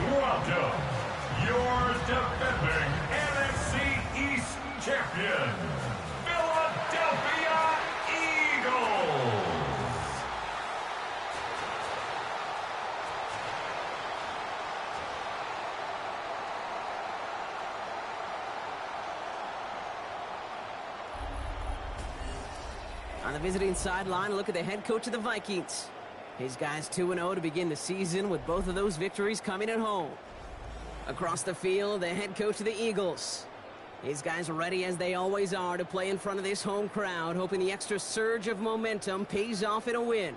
welcome your defending NFC East champion, Philadelphia Eagles. On the visiting sideline, look at the head coach of the Vikings. His guys 2-0 to begin the season, with both of those victories coming at home. Across the field, the head coach of the Eagles. His guys are ready, as they always are, to play in front of this home crowd, hoping the extra surge of momentum pays off in a win.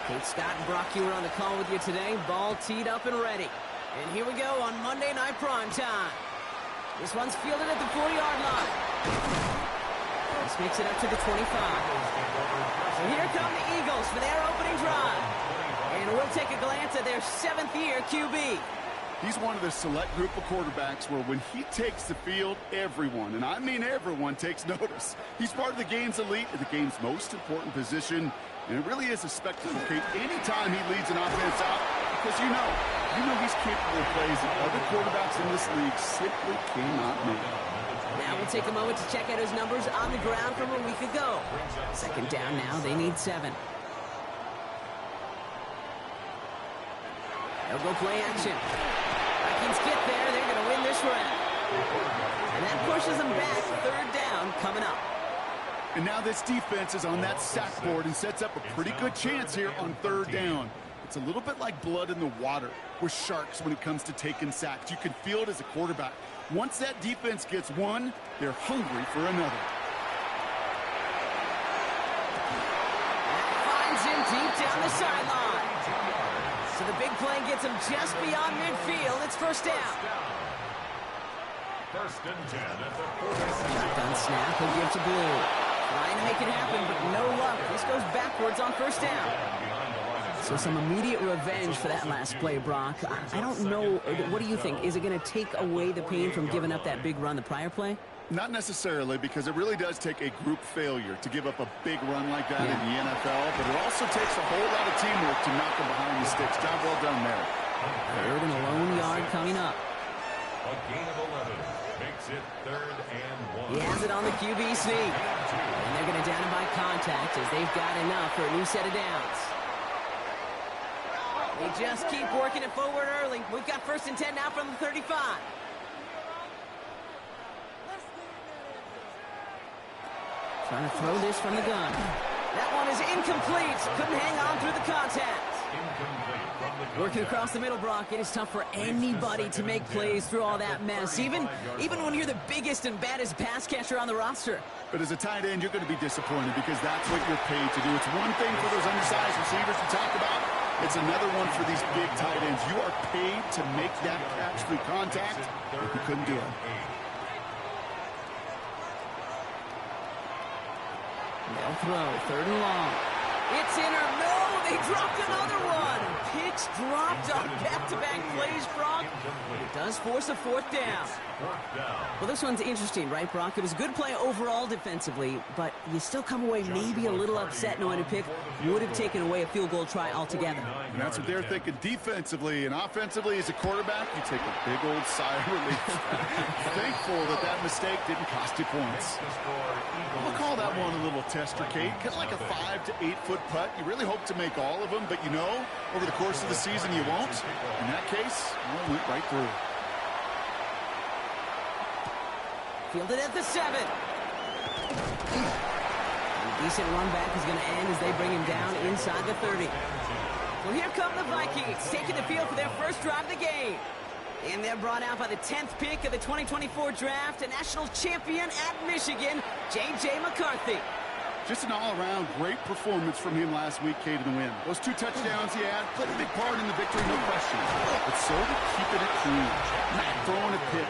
Kate Scott and Brock Hewer on the call with you today. Ball teed up and ready. And here we go on Monday Night Prime Time. This one's fielded at the 40-yard line. This makes it up to the 25. So here come the Eagles for their opening drive. And we'll take a glance at their 7th-year QB. He's one of the select group of quarterbacks where when he takes the field, everyone, and I mean everyone, takes notice. He's part of the game's elite at the game's most important position, and it really is a spectacle, Kate, anytime he leads an offense out, because you know he's capable of plays that other quarterbacks in this league simply cannot make. Now we'll take a moment to check out his numbers on the ground from a week ago. Second down now, they need 7. They'll go play action. Vikings get there, they're going to win this round. And that pushes them back, 3rd down coming up. And now this defense is on that sack board and sets up a pretty good chance here on 3rd down. It's a little bit like blood in the water with sharks when it comes to taking sacks. You can feel it as a quarterback. Once that defense gets one, they're hungry for another. Finds him deep down the sideline. So the big play gets him just beyond midfield. It's 1st down. 1st and 10 at the 46. Shotgun snap, he'll give to Blue. Trying to make it happen, but no luck. This goes backwards on 1st down. So some immediate revenge for that last play, Brock. I don't know. What do you think? Is it going to take away the pain from giving up that big run the prior play? Not necessarily, because it really does take a group failure to give up a big run like that in the NFL, but it also takes a whole lot of teamwork to knock them behind the sticks. Job well done there. 3rd and a lone yard coming up. A gain of 11 makes it 3rd and 1. He has it on the QB sneak. And they're going to down him by contact, as they've got enough for a new set of downs. They just keep working it forward early. We've got 1st and 10 now from the 35. Trying to throw this from the gun. That one is incomplete. Couldn't hang on through the contact. Working across the middle, Brock, it is tough for anybody to make plays through all that mess, even when you're the biggest and baddest pass catcher on the roster. But as a tight end, you're going to be disappointed because that's what you're paid to do. It's one thing for those undersized receivers to talk about. It's another one for these big tight ends. You are paid to make that catch through contact, but you couldn't do it. They'll throw, 3rd and long. It's in or no, they dropped another one. Picks dropped on back-to-back plays, Brock. It does force a 4th down. Well, this one's interesting, right, Brock? It was a good play overall defensively, but you still come away maybe a little upset knowing a pick would have taken away a field goal try altogether. And that's what they're thinking defensively. And offensively, as a quarterback, you take a big old sigh of relief. Thankful that that mistake didn't cost you points. We'll call that one a little tester, Kate. Kind of like a 5 to 8 foot putt. You really hope to make all of them, but you know, over the course of the season, you won't. In that case, well, went right through. Fielded at the 7. A decent run back is going to end as they bring him down inside the 30. Well, here come the Vikings, taking the field for their first drive of the game. And they're brought out by the 10th pick of the 2024 draft, a national champion at Michigan, J.J. McCarthy. Just an all-around great performance from him last week, Kate, in the win. Those 2 touchdowns he had played a big part in the victory, no question. But so did keeping it clean, not throwing a pick.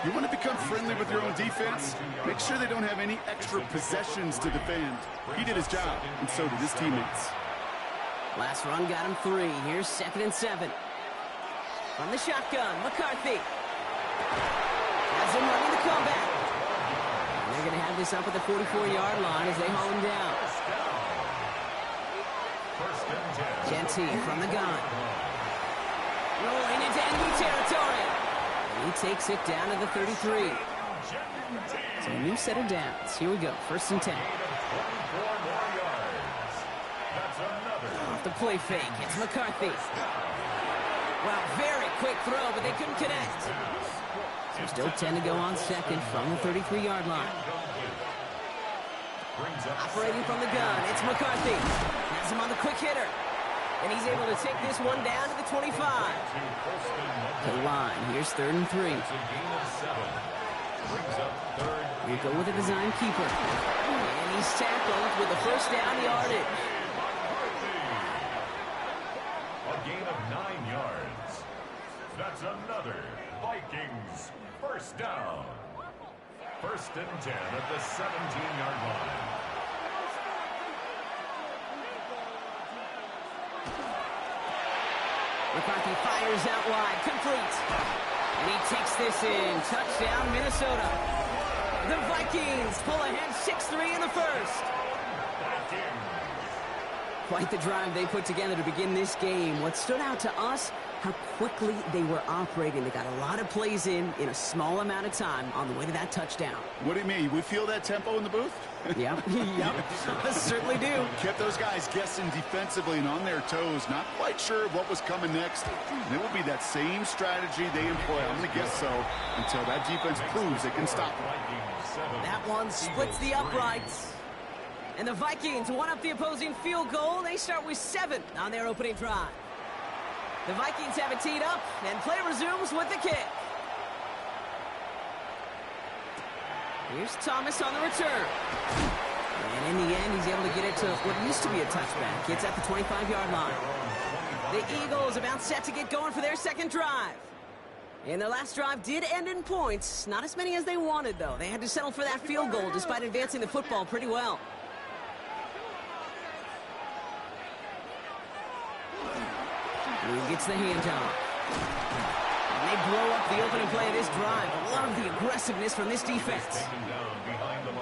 You want to become friendly with your own defense? Make sure they don't have any extra possessions to defend. He did his job, and so did his teammates. Last run got him 3. Here's 2nd and 7. From the shotgun, McCarthy. Has him running the comeback. And they're going to have this up at the 44-yard line as they haul him down. Kinetik from the gun. Rolling into enemy territory. And he takes it down to the 33. So a new set of downs. Here we go. 1st and 10. Off the play fake. It's McCarthy. Well, very quick throw, but they couldn't connect. So still 10 to go on second from the 33-yard line. Operating from the gun, it's McCarthy. Has him on the quick hitter. And he's able to take this one down to the 25. The line, here's 3rd and 3. We go with a design keeper. And he's tackled with the 1st down yardage. A gain of 9 yards. That's another Vikings 1st down. 1st and 10 at the 17-yard line. McCarthy fires out wide, complete. And he takes this in. Touchdown, Minnesota. The Vikings pull ahead 6-3 in the 1st. Quite the drive they put together to begin this game. What stood out to us, how quickly they were operating. They got a lot of plays in a small amount of time on the way to that touchdown. What do you mean? We feel that tempo in the booth? Yep, certainly do. Kept those guys guessing defensively and on their toes, not quite sure what was coming next. And it will be that same strategy they employ, I'm going to guess so, until that defense proves it can stop them. That one splits the uprights. And the Vikings one up the opposing field goal. They start with 7 on their opening drive. The Vikings have it teed up, and play resumes with the kick. Here's Thomas on the return. And in the end, he's able to get it to what used to be a touchback. It's at the 25-yard line. The Eagles about set to get going for their 2nd drive. And their last drive did end in points. Not as many as they wanted, though. They had to settle for that field goal despite advancing the football pretty well. Who gets the handoff? And they blow up the opening play of this drive. Love the aggressiveness from this defense.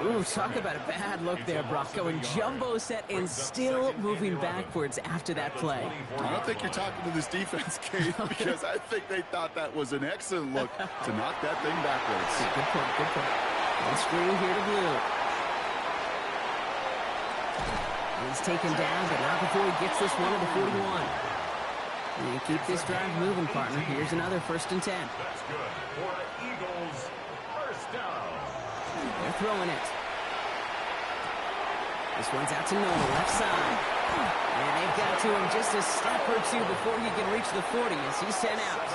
Ooh, talk about a bad look there, Brock. Going jumbo set and still moving backwards after that play. I don't think you're talking to this defense, Kate, because I think they thought that was an excellent look to knock that thing backwards. Good point, good point. One screen here to Blue. He's taken down, but not before he gets this one to the 41. And you keep this drive moving, partner. Here's another 1st and 10. That's good for the Eagles. 1st down. They're throwing it. This one's out to Noah, left side. And they've got to him just a step or two before he can reach the 40 as he's sent out.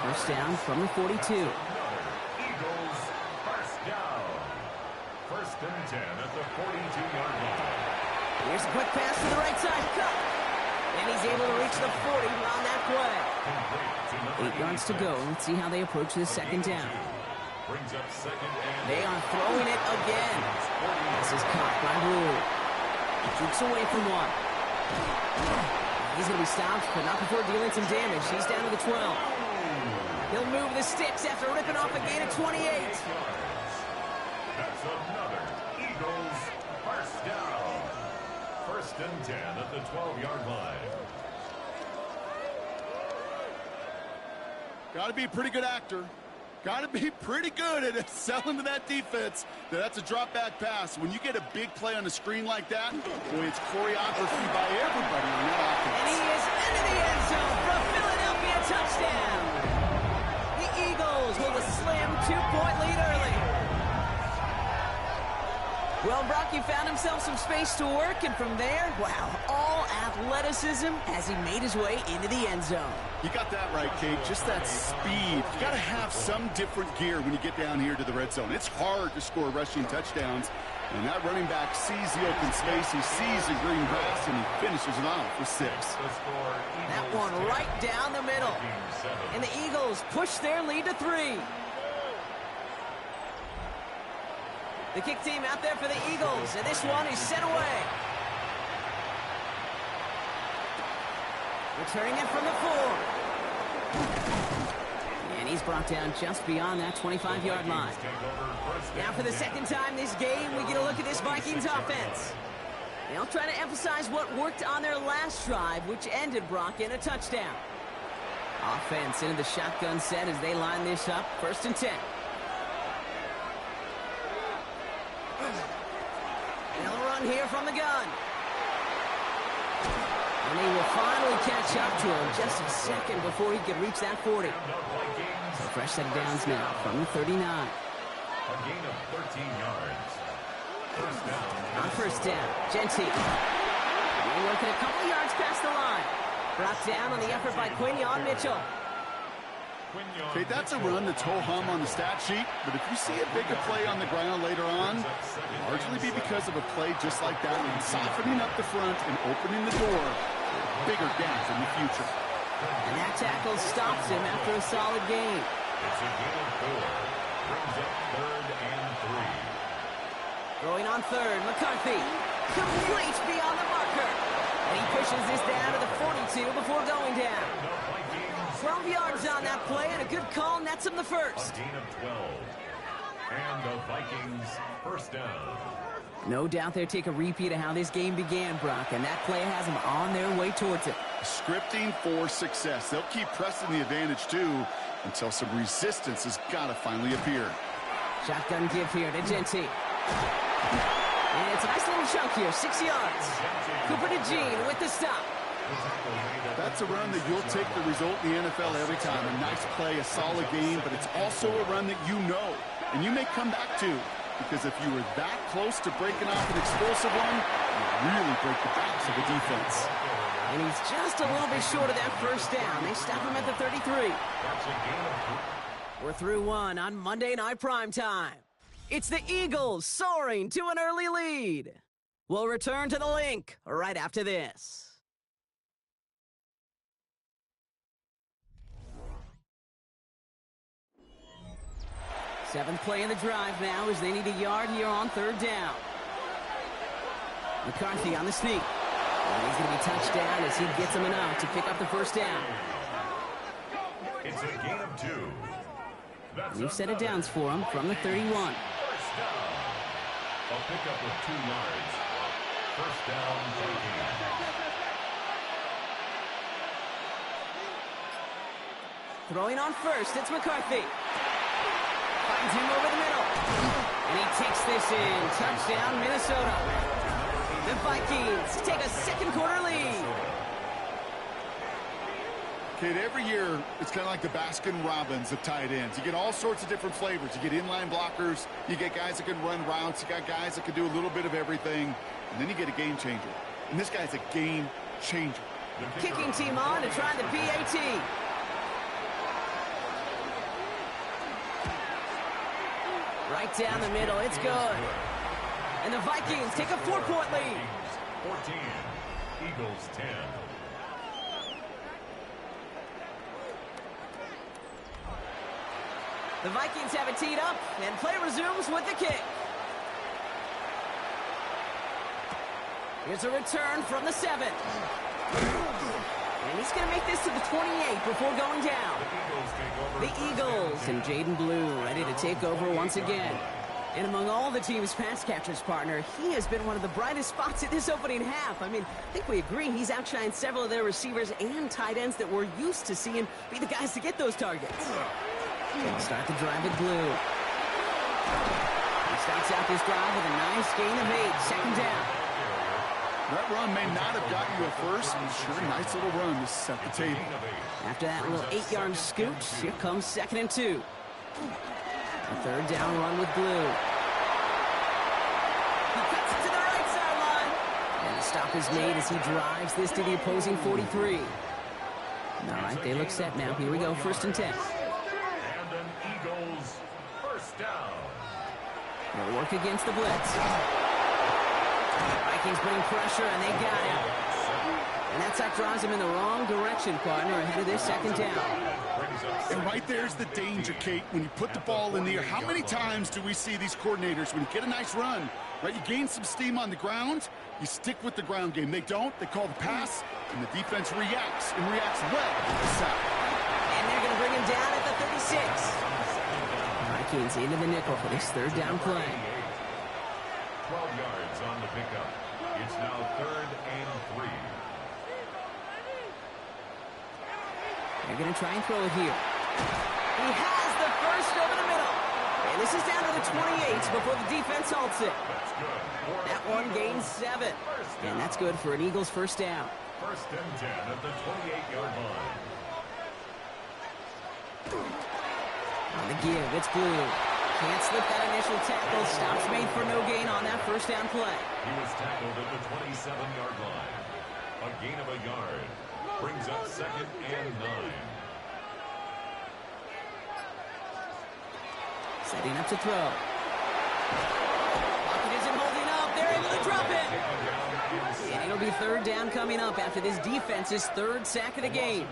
1st down from the 42. Eagles 1st down. 1st and 10 at the 42-yard line. Here's a quick pass to the right side. Cut. And he's able to reach the 40 on that play. 8 yards to go. Let's see how they approach this 2nd down. Brings up 2nd and They are throwing it again. This is caught by Blue. He keeps away from one. He's going to be stopped, but not before dealing some damage. He's down to the 12. He'll move the sticks after ripping off a gain of 28. that's another Eagles 1st down. 1st and 10 at the 12-yard line. Got to be a pretty good actor. Got to be pretty good at selling to that defense. That's a drop-back pass. When you get a big play on the screen like that, boy, it's choreography by everybody on that offense. And he is into the end zone for a Philadelphia touchdown. The Eagles with a slim 2-point lead early. Well, Brock, he found himself some space to work, and from there, wow, all athleticism as he made his way into the end zone. You got that right, Kate. Just that speed. You got to have some different gear when you get down here to the red zone. It's hard to score rushing touchdowns, and that running back sees the open space, he sees the green grass, and he finishes it off with 6. That one right down the middle. And the Eagles push their lead to 3. The kick team out there for the Eagles, and this one is sent away. Returning it from the 4. And He's brought down just beyond that 25-yard line. Now for the second time this game, we get a look at this Vikings offense. They'll try to emphasize what worked on their last drive, which ended, Brock, in a touchdown. Offense into the shotgun set as they line this up. 1st and 10. They'll run here from the gun. And they will finally catch up to him just a second before he could reach that 40. So fresh set of downs now from the 39. A gain of 13 yards. First down. On first down, Kinetik. They're working a couple yards past the line. Brought down on the effort by Quinyon Mitchell. Okay, that's a run that's ho-hum on the stat sheet, but if you see a bigger play on the ground later on, it'll largely be because of a play just like that, and softening up the front and opening the door for a bigger gap in the future. And that tackle stops him after a solid gain. It's a gain of 4. Brings up 3rd and 3. Throwing on 3rd, McCarthy. Complete beyond the marker. And he pushes this down to the 42 before going down. 12 yards on that play, and a good call nets him the first. A gain of 12. And the Vikings first down. No doubt they'll take a repeat of how this game began, Brock, and that play has them on their way towards it. Scripting for success. They'll keep pressing the advantage, too, until some resistance has got to finally appear. Shotgun give here to Kinetik. And it's a nice little chunk here, 6 yards. Cooper to Gene with the stop. That's a run that you'll take the result in the NFL every time. A nice play, a solid game, but it's also a run that you know, and you may come back to, because if you were that close to breaking off an explosive one, you really break the backs of the defense. And he's just a little bit short of that first down. They stop him at the 33. We're through one on Monday Night Primetime. It's the Eagles soaring to an early lead. We'll return to the link right after this. 7th play in the drive now as they need a yard here on 3rd down. McCarthy on the sneak. And he's going to be touched down as he gets him enough to pick up the first down. It's a gain of 2. New set of downs for him from the 31. First down. A pickup of 2 yards. First down, Vikings. Throwing on first, it's McCarthy. Finds him over the middle. And he takes this in. Touchdown, Minnesota. The Vikings take a second-quarter lead. Kid, every year, it's kind of like the Baskin-Robbins of tight ends. You get all sorts of different flavors. You get inline blockers. You get guys that can run routes. You got guys that can do a little bit of everything. And then you get a game changer. And this guy's a game changer. Kicking team on to try the PAT. Right down the middle. It's good. And the Vikings take a 4-point lead. 14. Eagles 10. The Vikings have it teed up, and play resumes with the kick. Here's a return from the 7. And he's going to make this to the 28 before going down. The Eagles and Jaden Blue ready to take over once again. And among all the team's pass catchers, partner, he has been one of the brightest spots in this opening half. I mean, I think we agree he's outshined several of their receivers and tight ends that we're used to seeing be the guys to get those targets. They'll start the drive with Blue. He starts out this drive with a nice gain of 8, second down. That run may not have gotten you a first, but sure, nice little run to set the table. After that little 8-yard scoot, here comes 2nd and 2. A 3rd down run with Blue. He cuts it to the right sideline. And the stop is made as he drives this to the opposing 43. All right, they look set now. Here we go, 1st and 10. And an Eagles first down. They'll work against the blitz. Vikings putting pressure, and they got him. And that tuck drives him in the wrong direction, partner, ahead of their 2nd down. And right there's the danger, Kate. When you put the ball in the air, how many times do we see these coordinators, when you get a nice run, right, you gain some steam on the ground, you stick with the ground game. They don't. They call the pass, and the defense reacts, and reacts well to the sack. And they're going to bring him down at the Vikings into the nickel for this third down play. 12 yards on the pickup. It's now 3rd and 3. They're going to try and throw it here. He has the first over the middle. And this is down to the 28 before the defense halts it. That one gains 7. And that's good for an Eagles first down. 1st and 10 at the 28-yard line. On the give, it's Blue. Can't slip that initial tackle. Stops made for no gain on that first down play. He was tackled at the 27-yard line. A gain of a yard. Brings up 2nd and 9. Setting up to throw. Pocket isn't holding up. They're able to drop it. And it'll be 3rd down coming up after this defense's 3rd sack of the game.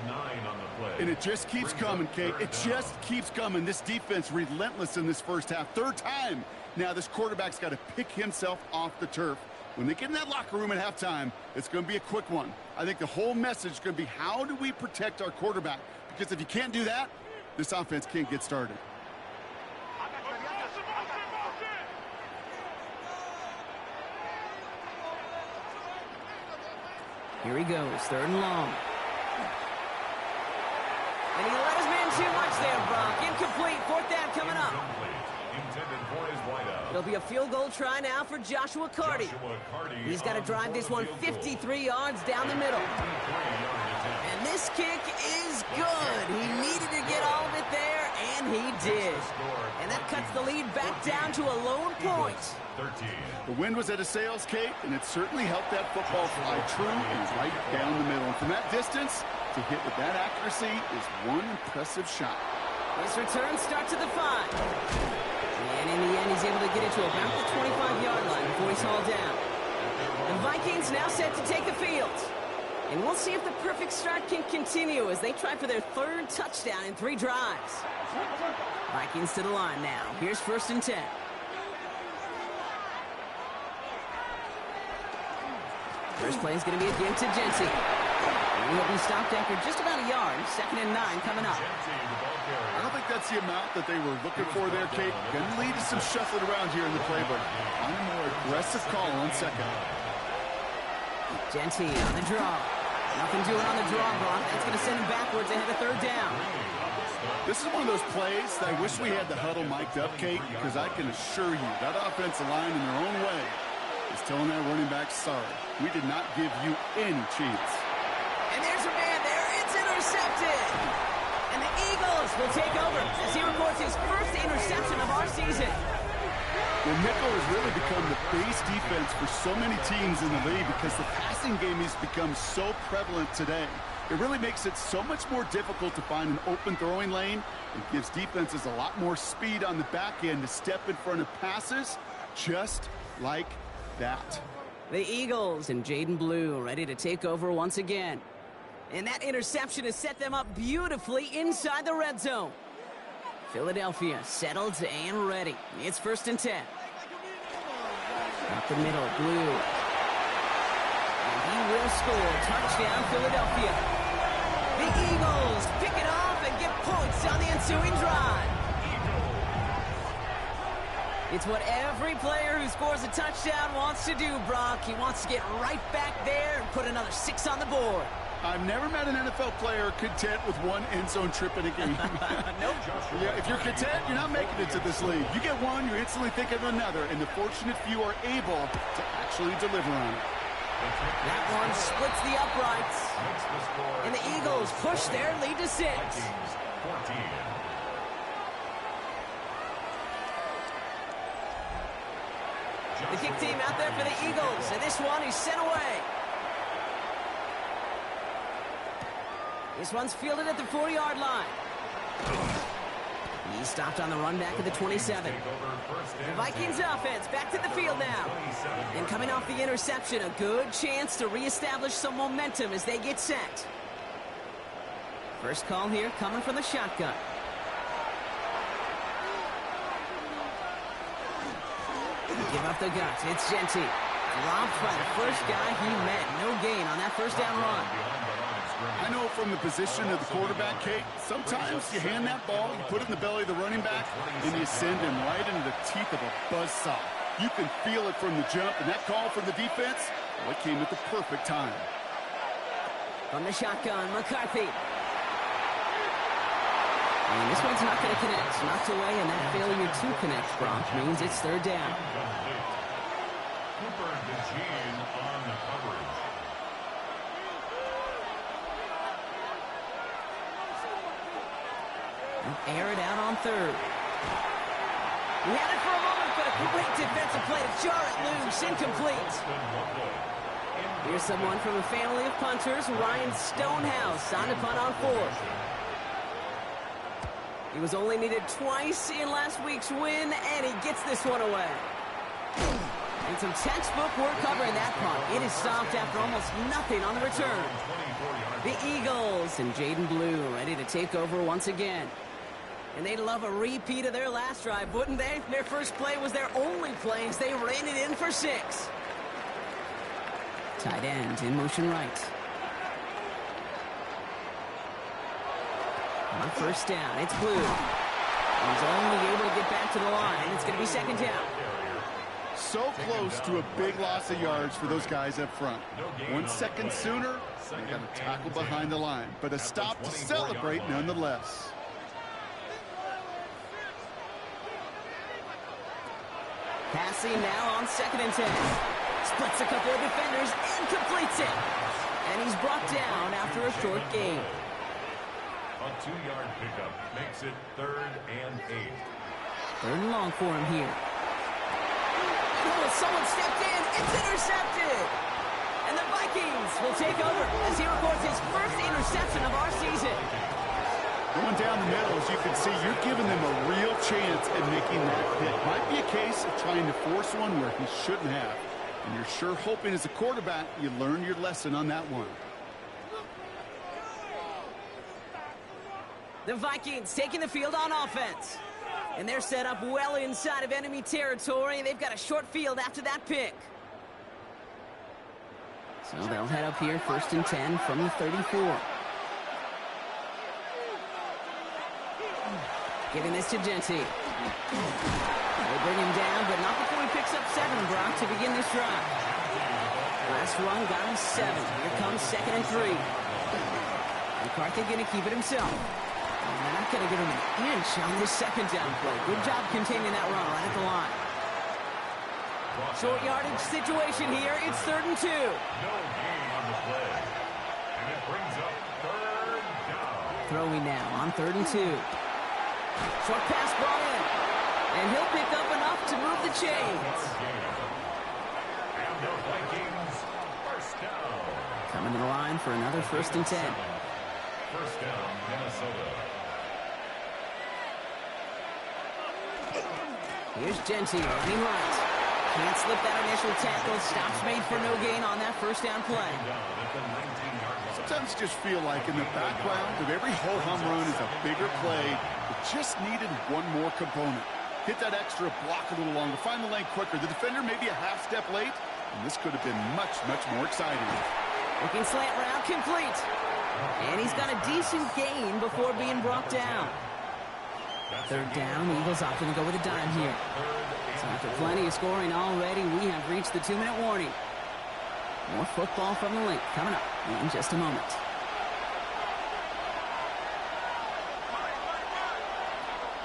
And it just keeps coming, Kate. It just keeps coming. This defense relentless in this first half. 3rd time. Now this quarterback's got to pick himself off the turf. When they get in that locker room at halftime, it's going to be a quick one. I think the whole message is going to be, how do we protect our quarterback? Because if you can't do that, this offense can't get started. Here he goes, 3rd and long. And he let his man too much there, Brock. Incomplete, 4th down coming up. Intended for his wideout. It'll be a field goal try now for Joshua Carty. He's got to drive this one 53 yards down the middle. And this kick is good. He needed to get all of it there, and he did. And that cuts the lead back down to a lone point. 13. The wind was at a sails, Kate, and it certainly helped that football fly true and right down the middle. And from that distance, to hit with that accuracy is one impressive shot. This return starts at the 5. And in the end, he's able to get it to about the 25-yard line before he's hauled down. The Vikings now set to take the field. And we'll see if the perfect start can continue as they try for their 3rd touchdown in 3 drives. Vikings to the line now. Here's 1st and 10. First play is going to be again to Jency. And he'll be stopped after just about a yard. 2nd and 9 coming up. I don't think that's the amount that they were looking for there, Kate. Going to lead to some shuffling around here in the playbook. On a more aggressive call on 2nd. Jency on the draw. Nothing doing on the draw, Brock. That's going to send him backwards ahead of 3rd down. This is one of those plays that I wish we had the huddle mic'd up, Kate, because I can assure you that offensive line in their own way is telling that running back, sorry, we did not give you any chance. And there's a man there. It's intercepted. And the Eagles will take over as he records his first interception of our season. Well, nickel has really become the base defense for so many teams in the league because the passing game has become so prevalent today. It really makes it so much more difficult to find an open throwing lane. It gives defenses a lot more speed on the back end to step in front of passes just like that. The Eagles and Jaden Blue ready to take over once again. And that interception has set them up beautifully inside the red zone. Philadelphia settled and ready. It's 1st and 10. Up the middle, Blue. And he will score. Touchdown, Philadelphia. The Eagles pick it off and get points on the ensuing drive. It's what every player who scores a touchdown wants to do, Brock. He wants to get right back there and put another 6 on the board. I've never met an NFL player content with one end zone trip in a game. Nope. Yeah, if you're content, you're not making it to this league. You get one, you're instantly thinking of another, and the fortunate few are able to actually deliver on it. That one splits the uprights. And the Eagles push their lead to 6. The kick team out there for the Eagles, and this one is sent away. This one's fielded at the 40-yard line. He stopped on the run back at the 27. The Vikings offense back to the field now. And coming off the interception, a good chance to reestablish some momentum as they get set. First call here coming from the shotgun. Give up the guts. It's Jency. Dropped by the first guy he met. No gain on that first down run. I know from the position of the quarterback, Kate, sometimes you hand that ball, you put it in the belly of the running back, and you send him right into the teeth of a buzzsaw. You can feel it from the jump, and that call from the defense, well, it came at the perfect time. From the shotgun, McCarthy. And this one's not going to connect. Knocked away, and that failure to connect, Brock, means it's third down. Cooper DeJean on the coverage. Air it out on third. We had it for a moment, but a great defensive play to jar it loose. Incomplete. Here's someone from a family of punters, Ryan Stonehouse, on to punt on fourth. He was only needed twice in last week's win, and he gets this one away. And some textbook work covering that punt. It is stopped after almost nothing on the return. The Eagles and Jaden Blue ready to take over once again. And they'd love a repeat of their last drive, wouldn't they? Their first play was their only play as they ran it in for 6. Tight end in motion right. On first down, it's Blue. He's only able to get back to the line. It's going to be second down. So close to a big loss of yards for those guys up front. 1 second sooner, they got a tackle behind the line. But a stop to celebrate nonetheless. Passing now on 2nd and 10. Splits a couple of defenders and completes it. And he's brought down after a short gain. A 2-yard pickup makes it 3rd and 8. 3rd and long for him here. Oh, someone stepped in. It's intercepted. And the Vikings will take over as he records his first interception of our season. Going down the middle, as you can see, you're giving them a real chance at making that hit. Might be a case of trying to force one where he shouldn't have. And you're sure hoping as a quarterback you learn your lesson on that one. The Vikings taking the field on offense. And they're set up well inside of enemy territory. They've got a short field after that pick. So they'll head up here 1st and 10 from the 34. Giving this to Genty. They bring him down, but not before he picks up 7, Brock, to begin this drive. Last run got him 7. Here comes 2nd and 3. McCarthy going to keep it himself. And they're not going to give him an inch on this 2nd down play. Good job containing that run right at the line. Short yardage situation here. It's 3rd and 2. No gain on the play. And it brings up 3rd down. Throwing now on 3rd and 2. Short pass brought in. And he'll pick up enough to move the chains. And the Vikings, 1st down. Coming to the line for another 1st and 10. 1st down, Minnesota. Here's Genty running right. Can't slip that initial tackle. Stops made for no gain on that 1st down play. Sometimes you just feel like in the background of every ho-hum run is a bigger play. It just needed one more component. Hit that extra block a little longer. Find the lane quicker. The defender maybe a half step late. And this could have been much, much more exciting. Looking slant route complete. And he's got a decent gain before being brought down. 3rd down, Eagles opting to go with a dime here. So after plenty of scoring already, we have reached the 2-minute warning. More football from the link coming up in just a moment.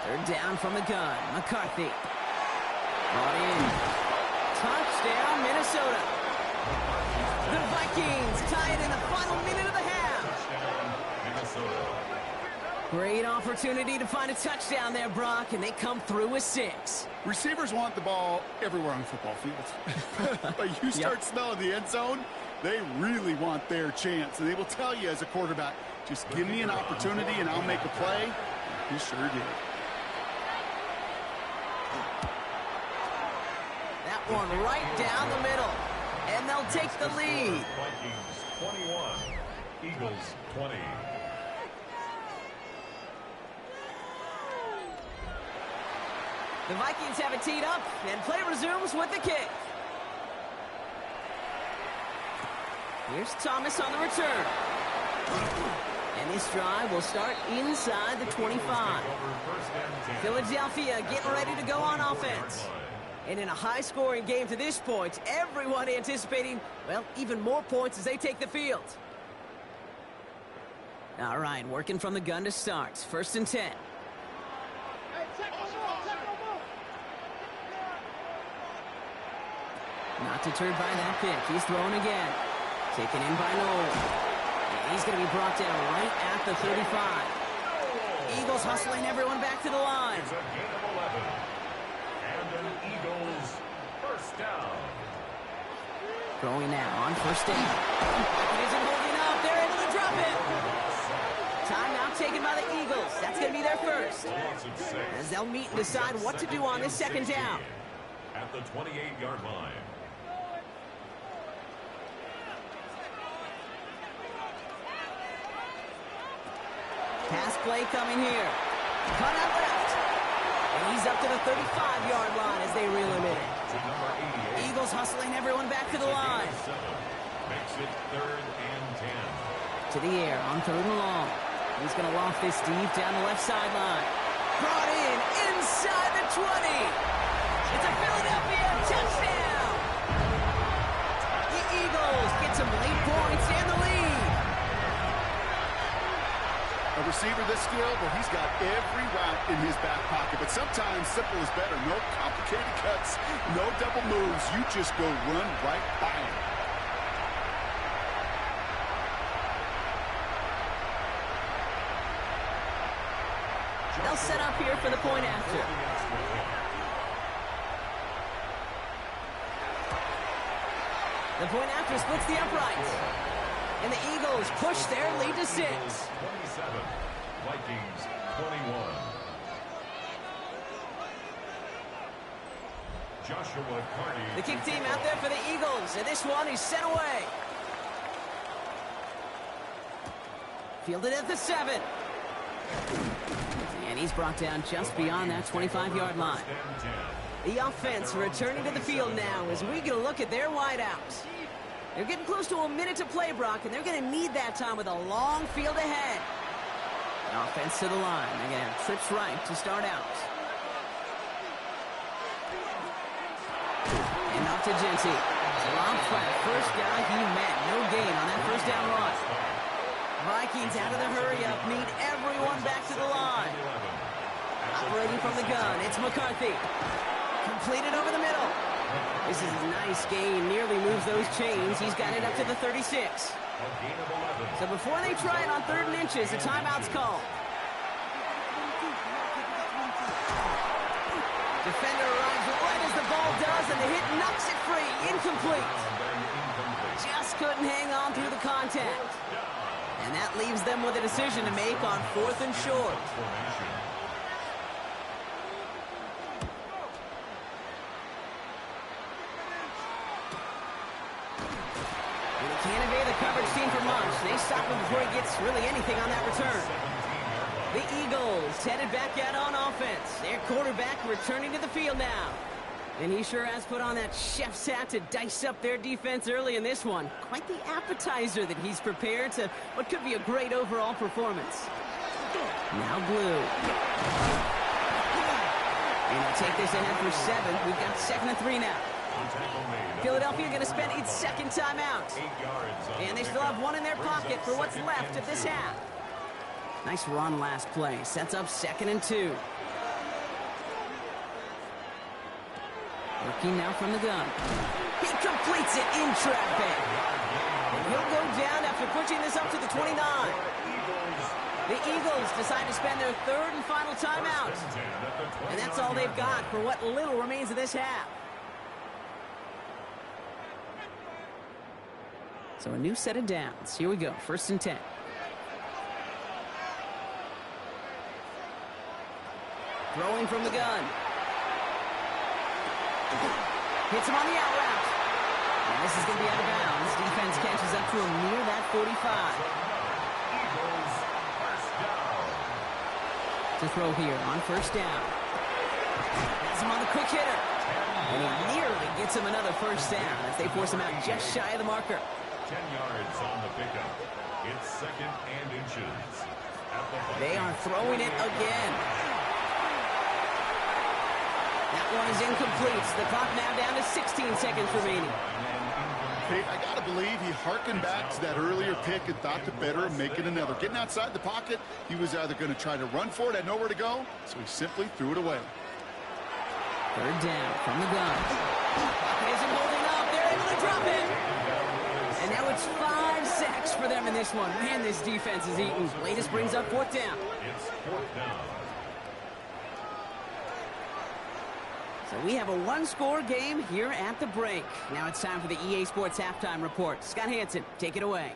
Third down from the gun, McCarthy. Brought in. Touchdown, Minnesota. The Vikings tie it in the final minute of the half. Great opportunity to find a touchdown there, Brock, and they come through with 6. Receivers want the ball everywhere on the football field. But you start smelling the end zone, they really want their chance. And they will tell you as a quarterback, just give me an opportunity and I'll make a play. He sure did. That one right down the middle. And they'll take the lead. Vikings 21, Eagles 20. The Vikings have it teed up, and play resumes with the kick. Here's Thomas on the return. And this drive will start inside the 25. Philadelphia getting ready to go on offense. And in a high-scoring game to this point, everyone anticipating, well, even more points as they take the field. All right, working from the gun to start. 1st and 10. Not deterred by that pick. He's throwing again. Taken in by Noel. And he's going to be brought down right at the 35. Eagles hustling everyone back to the line. It's a gain of 11. And an Eagles first down. Throwing now on 1st down. It isn't holding up. They're able to drop it. Timeout taken by the Eagles. That's going to be their first. As they'll meet and decide what to do on this 2nd down. At the 28-yard line. Pass play coming here. Cut out left. And he's up to the 35-yard line as they reel him in. Eagles hustling everyone back to the line. Makes it 3rd and 10. To the air on 3rd and long. He's going to loft this deep down the left sideline. Brought in inside the 20. It's a Philadelphia touchdown. The Eagles get some late points and the lead. A receiver this skilled, well, he's got every route in his back pocket. But sometimes simple is better. No complicated cuts, no double moves. You just go run right by him. They'll set up here for the point after. The point after splits the uprights. And the Eagles push their lead to 6. 27. Vikings 21. Joshua Carney. The kick team out there for the Eagles. And this one is sent away. Fielded at the 7. And he's brought down just beyond that 25-yard line. The offense returning to the field now as we get a look at their wideouts. They're getting close to a minute to play, Brock, and they're going to need that time with a long field ahead. Offense to the line. They're going to have trips right to start out. And off to Genty. Long flat. First guy he met. No gain on that 1st down run. Vikings out of the hurry-up. Need everyone back to the line. Operating from the gun. It's McCarthy. Completed over the middle. This is a nice gain. Nearly moves those chains. He's got it up to the 36. So before they try it on 3rd and inches, a timeout's called. Defender arrives right as the ball does, and the hit knocks it free. Incomplete. Just couldn't hang on through the contact. And that leaves them with a decision to make on 4th and short. Can't evade the coverage team for much. They stop him before he gets really anything on that return. The Eagles headed back out on offense. Their quarterback returning to the field now. And he sure has put on that chef's hat to dice up their defense early in this one. Quite the appetizer that he's prepared to what could be a great overall performance. Now Blue. And they'll take this ahead for 7. We've got 2nd and 3 now. Philadelphia going to spend its 2nd timeout. And they still have 1 in their pocket for what's left of this half. Nice run last play. Sets up 2nd and 2. Working now from the gun. He completes it in traffic. And he'll go down after pushing this up to the 29. The Eagles decide to spend their 3rd and final timeout. And that's all they've got for what little remains of this half. So a new set of downs. Here we go. 1st and 10. Throwing from the gun. Hits him on the out route. And this is going to be out of bounds. Defense catches up to him near that 45. To throw here on 1st down. Has him on the quick hitter. And he nearly gets him another 1st down as they force him out just shy of the marker. 10 yards on the pickup. It's 2nd and inches. They are throwing it again. That one is incomplete. The clock now down to 16 seconds remaining. Hey, I got to believe he hearkened back to that earlier pick and thought the better of making another. Getting outside the pocket, he was either going to try to run for it, had nowhere to go, so he simply threw it away. 3rd down from the gun. Pocket isn't holding up. They're able to drop it. And now it's 5 sacks for them in this one. Man, this defense is eating. Latest brings up 4th down. It's 4th down. So we have a one-score game here at the break. Now it's time for the EA Sports Halftime Report. Scott Hansen, take it away.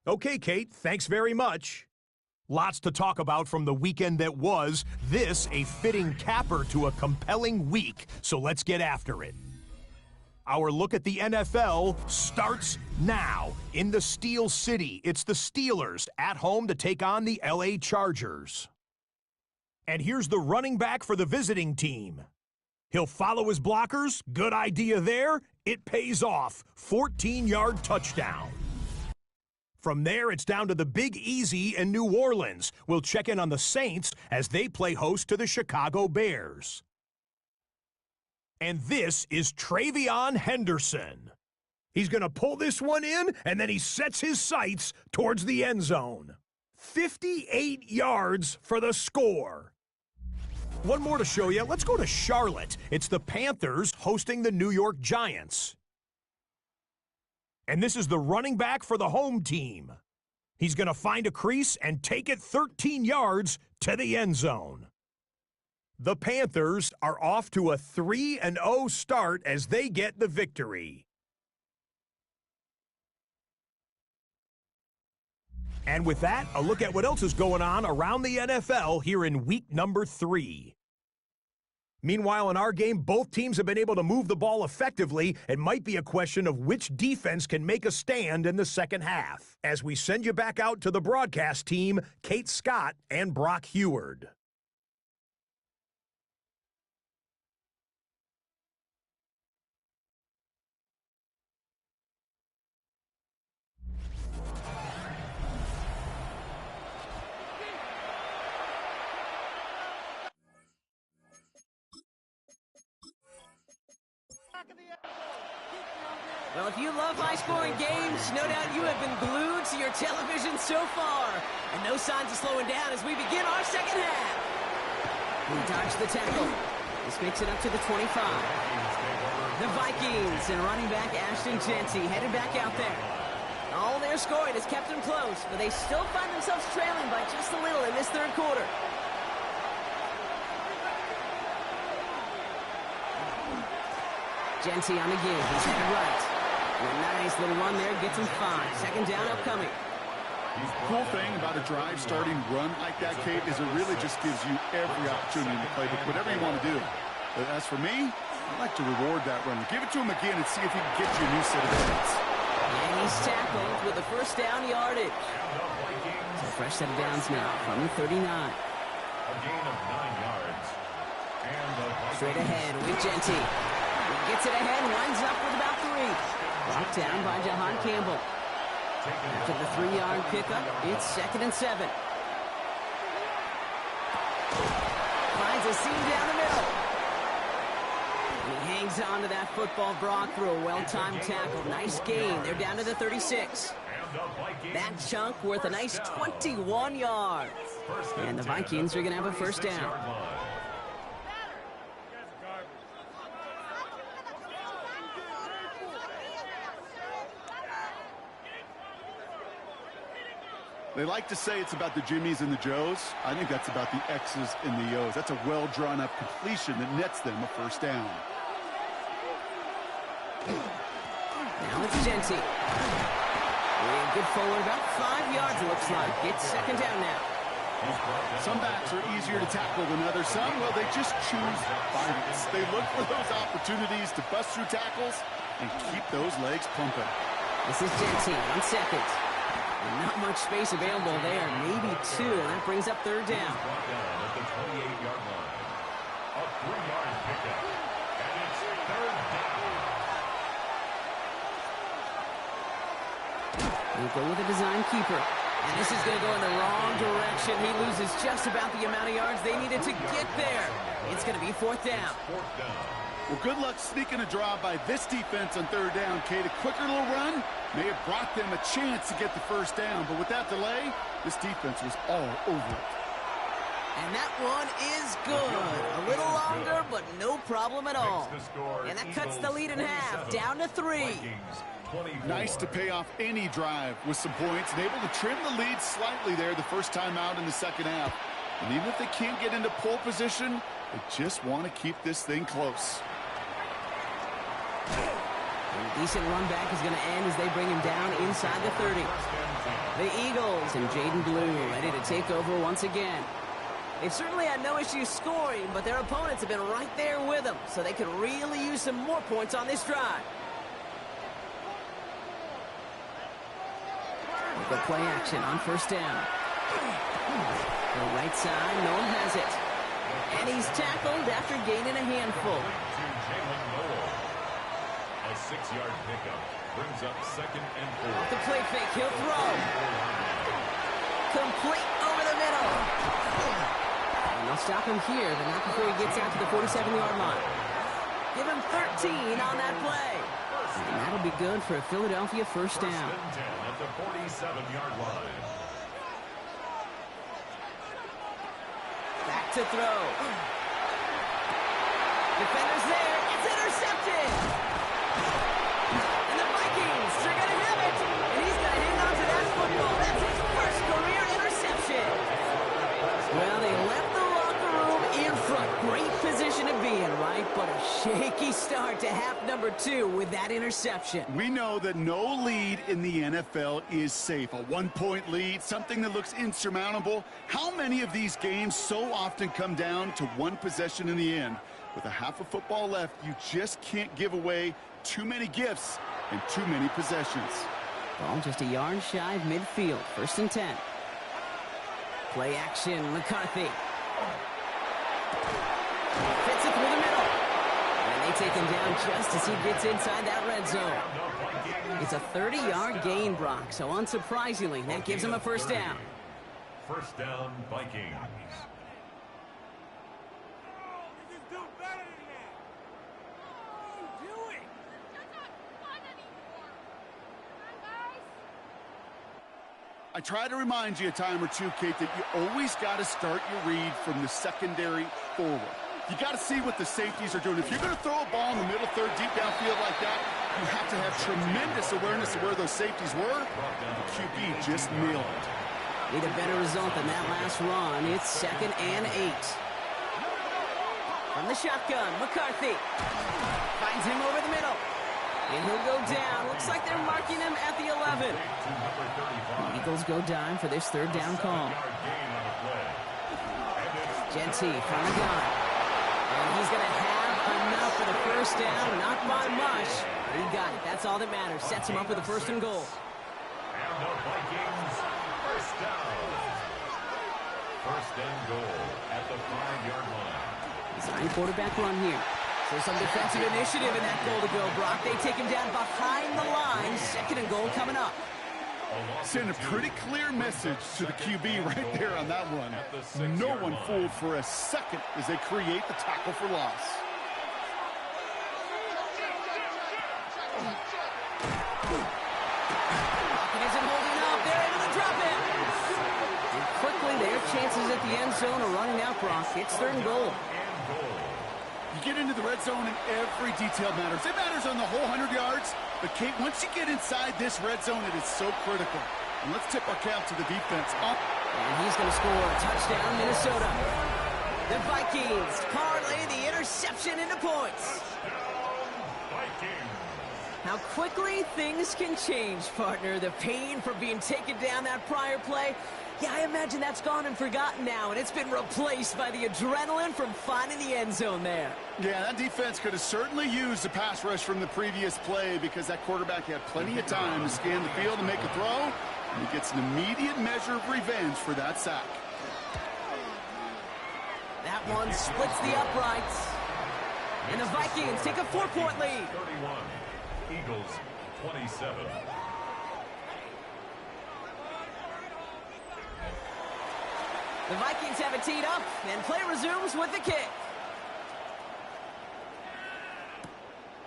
Okay, Kate, thanks very much. Lots to talk about from the weekend that was. This a fitting capper to a compelling week, so let's get after it. Our look at the NFL starts now. In the Steel City, it's the Steelers at home to take on the LA Chargers. And here's the running back for the visiting team. He'll follow his blockers. Good idea there. It pays off. 14-yard touchdown. From there, it's down to the Big Easy in New Orleans. We'll check in on the Saints as they play host to the Chicago Bears. And this is Travion Henderson. He's going to pull this one in, and then he sets his sights towards the end zone. 58 yards for the score. One more to show you. Let's go to Charlotte. It's the Panthers hosting the New York Giants. And this is the running back for the home team. He's going to find a crease and take it 13 yards to the end zone. The Panthers are off to a 3-0 start as they get the victory. And with that, a look at what else is going on around the NFL here in week number 3. Meanwhile, in our game, both teams have been able to move the ball effectively. It might be a question of which defense can make a stand in the second half. As we send you back out to the broadcast team, Kate Scott and Brock Heward. Well, if you love high-scoring games, no doubt you have been glued to your television so far. And no signs of slowing down as we begin our second half. We dodge the tackle. This makes it up to the 25. The Vikings and running back Ashton Jeanty headed back out there. All their scoring has kept them close, but they still find themselves trailing by just a little in this third quarter. Jeanty on the give. He's headed right. And a nice little run there gets him 5. Second down upcoming. Cool thing about a drive starting run like that, Kate, is it really just gives you every opportunity to play whatever you want to do. But as for me, I like to reward that runner. Give it to him again and see if he can get you a new set of downs. And he's tackled with the first down yardage. So a fresh set of downs now from the 39. A gain of 9 yards. Straight ahead with Jeanty. He gets it ahead, winds up with about 3. Brought down by Jahan Campbell. After the 3-yard pickup, it's 2nd and 7. Finds a seam down the middle. And he hangs on to that football, Brock, through a well-timed tackle. Nice gain. They're down to the 36. That chunk worth a nice 21 yards. And the Vikings are going to have a first down. They like to say it's about the Jimmies and the Joes. I think that's about the X's and the O's. That's a well-drawn-up completion that nets them a first down. Now it's Jeanty. Good forward, about 5 yards, it looks like. It's second down now. Some backs are easier to tackle than others. Some, well, they just choose violence. They look for those opportunities to bust through tackles and keep those legs pumping. This is Jeanty on second. And not much space available there, maybe 2, and that brings up third down. Brought down at the 28-yard line. A 3-yard pickup, and it's third down. He'll go with a design keeper. And this is going to go in the wrong direction. He loses just about the amount of yards they needed to get there. It's going to be 4th down. Well, good luck sneaking a draw by this defense on 3rd down, Kate. A quicker little run may have brought them a chance to get the 1st down. But with that delay, this defense was all over it. And that one is good. A little longer, but no problem at all. And that cuts the lead in half, down to 3. Nice to pay off any drive with some points and able to trim the lead slightly there the first time out in the 2nd half. And even if they can't get into pole position, they just want to keep this thing close. A decent run back is going to end as they bring him down inside the 30. The Eagles and Jaden Blue ready to take over once again. They've certainly had no issues scoring, but their opponents have been right there with them, so they could really use some more points on this drive. The play action on 1st down. The right side, no one has it. And he's tackled after gaining a handful. A 6-yard pickup brings up 2nd and 4. Off the play fake, he'll throw. Complete over the middle. And they'll stop him here, but not before he gets out to the 47-yard line. Give him 13 on that play. And that'll be good for a Philadelphia 1st down. 1st and 10 at the 47-yard line. Back to throw. Defender's there. It's intercepted. And the Vikings are going to have it. And he's going to hang on to that football. That's his first career interception. Well, they left the locker room in front. Great position to be in, right? But a shaky start to half number 2 with that interception. We know that no lead in the NFL is safe. A 1-point lead, something that looks insurmountable. How many of these games so often come down to one possession in the end? With a half of football left, you just can't give away too many gifts and too many possessions. Ball just a yard shy of midfield. 1st and 10. Play action, McCarthy. Fits it through the middle. And they take him down just as he gets inside that red zone. It's a 30-yard gain, Brock, so unsurprisingly, that gives him a 1st down. 1st down, Vikings. I try to remind you a time or two, Kate, that you always got to start your read from the secondary forward. You got to see what the safeties are doing. If you're going to throw a ball in the middle third, deep downfield like that, you have to have tremendous awareness of where those safeties were. The QB just nailed it. Need a better result than that last run. It's 2nd and 8. From the shotgun, McCarthy finds him over the middle. And he'll go down. Looks like they're marking him at the 11. The Eagles go down for this 3rd down call. Genty from the gun. And he's going to have enough for the 1st down. Not by much. But he got it. That's all that matters. Sets him up with a 1st and goal. And the Vikings 1st down. 1st and goal at the 5-yard line. Design quarterback run here. So some defensive initiative in that goal to go, Brock. They take him down behind the line. 2nd and goal coming up. Send a pretty clear message to the QB right there on that one. No one fooled for a second as they create the tackle for loss. Pocket isn't holding up. They're able to drop it. And quickly, their chances at the end zone are running out, Brock. It's 3rd and goal. You get into the red zone and every detail matters. It matters on the whole 100 yards. But, Kate, once you get inside this red zone, it is so critical. And let's tip our cap to the defense. And he's going to score a touchdown, Minnesota. The Vikings parlay the interception into points. How quickly things can change, partner. The pain for being taken down that prior play, yeah, I imagine that's gone and forgotten now, and it's been replaced by the adrenaline from finding the end zone there. Yeah, that defense could have certainly used the pass rush from the previous play because that quarterback had plenty of time to scan the field and make a throw, and he gets an immediate measure of revenge for that sack. That one splits the uprights, and the Vikings take a 4-point lead. 31, Eagles 27. The Vikings have it teed up, and play resumes with the kick.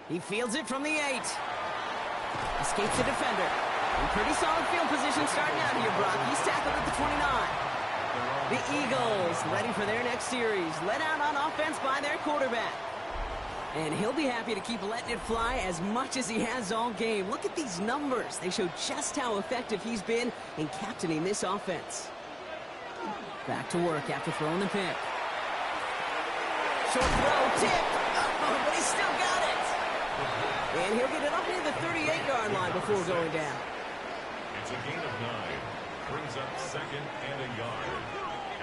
He fields it from the 8. Escapes the defender. In pretty solid field position starting out here, Brock. He's tackled at the 29. The Eagles ready for their next series. Let out on offense by their quarterback. And he'll be happy to keep letting it fly as much as he has all game. Look at these numbers. They show just how effective he's been in captaining this offense. Back to work after throwing the pick. Short throw, tip. Oh, but he's still got it. And he'll get it up near the 38-yard line before going down. It's a gain of 9. Brings up second and a yard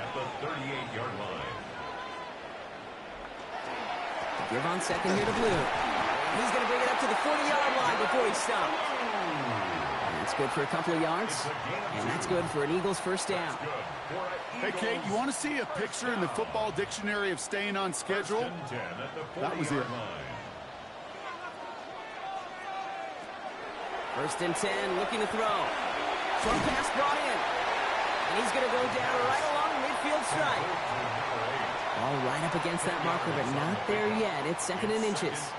at the 38-yard line. Give on second here to Blue. He's going to bring it up to the 40-yard line before he stops. That's good for a couple of yards, and that's good for an Eagles first down. Hey, Kate, you want to see a picture in the football dictionary of staying on schedule? That was it. First and 10, looking to throw. Short pass brought in. And he's going to go down right along the midfield stripe. All right up against that marker, but not there yet. It's second and inches.